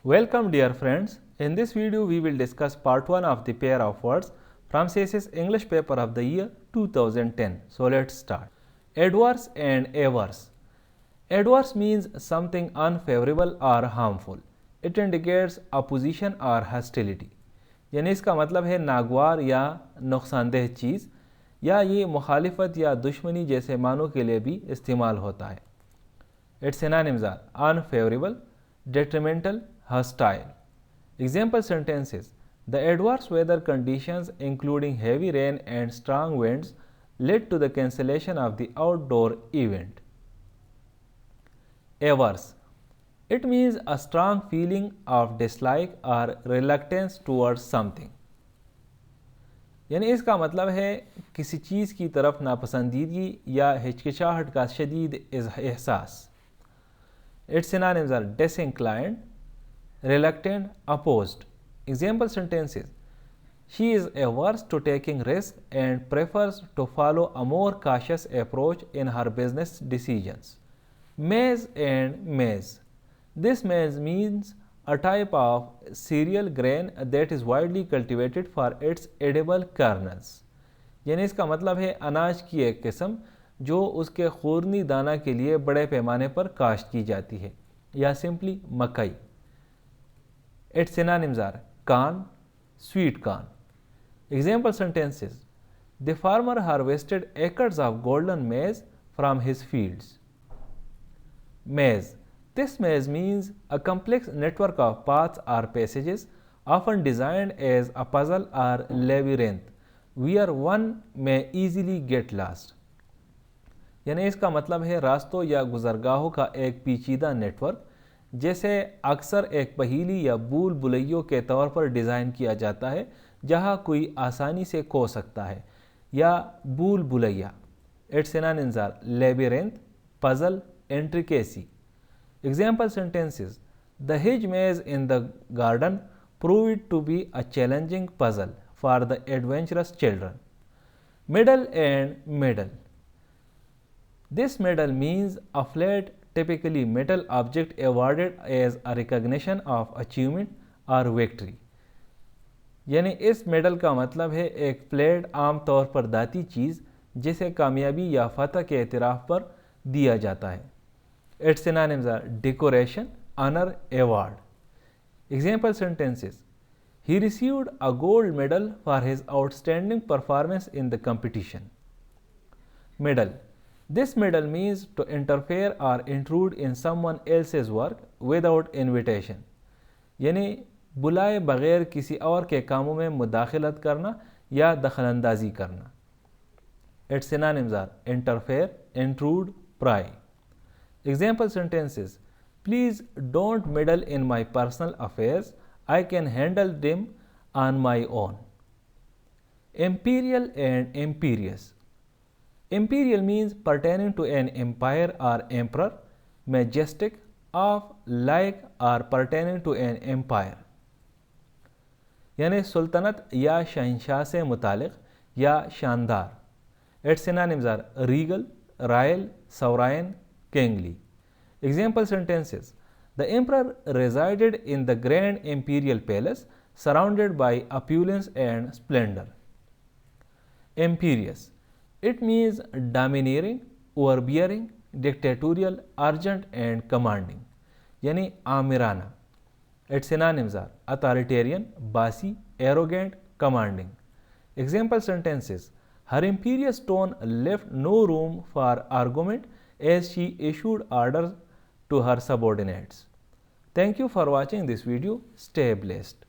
Welcome dear friends. In this video we will discuss part 1 of the pair of words from CSS English paper of the year 2010. So let's start. Adverse and averse. Adverse means something unfavorable or harmful. It indicates opposition or hostility. यानी इसका मतलब है नागवार या नुकसानदेह चीज़, या ये मुखालिफत या दुश्मनी जैसे मानों के लिए भी इस्तेमाल होता है. Its synonyms are unfavorable, detrimental, hostile. Example sentences: The adverse weather conditions, including heavy rain and strong winds, led to the cancellation of the outdoor event. Averse. It means a strong feeling of dislike or reluctance towards something. यानी इसका मतलब है किसी चीज़ की तरफ नापसंदीदगी या हिचकिचाहट का शदीद एहसास. Its synonyms are disinclined, reluctant, opposed. Example sentences: She is averse to taking risks and prefers to follow a more cautious approach in her business decisions. Maize and maize. This maize means a type of cereal grain that is widely cultivated for its edible kernels. यानी इसका मतलब है अनाज की एक किस्म जो उसके खूरनी दाना के लिए बड़े पैमाने पर काश्त की जाती है, या सिंपली मकई. Its synonyms are corn, sweet corn. Example sentences: The farmer harvested acres of golden maize from his fields. Maze. This maze means a complex network of paths or passages, often designed as a puzzle or labyrinth, where one may easily get lost. यानी इसका मतलब है रास्तों या गुजरगाहों का एक पेचीदा network, जैसे अक्सर एक पहेली या भूल भुलैयों के तौर पर डिज़ाइन किया जाता है, जहाँ कोई आसानी से खो सकता है, या भूल Bhulaiyaa. Its synonyms are labyrinth, puzzle, intricacy. Example sentences: The hedge maze in the garden proved to be a challenging puzzle for the adventurous children. Medal and medal. This medal means a flat, typically metal object awarded as a recognition of achievement or victory. यानी इस medal का मतलब है एक flat, आम तौर पर दाती चीज़ जिसे कामयाबी या फतह के एतराफ़ पर दिया जाता है. Its synonyms are decoration, honor, award. Example sentences: He received a gold medal for his outstanding performance in the competition. Medal. This medal means to interfere or intrude in someone else's work without invitation. यानी बुलाए बगैर किसी और के कामों में मुदाखलत करना या दखलंदाजी करना. Its synonyms are interfere, intrude, pry. Example sentences: Please don't meddle in my personal affairs. I can handle them on my own. Imperial and imperious. Imperial means pertaining to an empire or emperor, majestic, of, like, or pertaining to an empire. यानी सुल्तनत या शहंशाह से मुतालिक या शानदार. Its synonyms are regal, royal, sovereign, kingly. Example sentences: The emperor resided in the grand imperial palace, surrounded by opulence and splendor. Imperious. It means domineering, overbearing, dictatorial, urgent and commanding. यानी आमिराना. Its synonyms are authoritarian, bossy, arrogant, commanding. Example sentences: Her imperious tone left no room for argument as she issued orders to her subordinates. Thank you for watching this video. Stay blessed.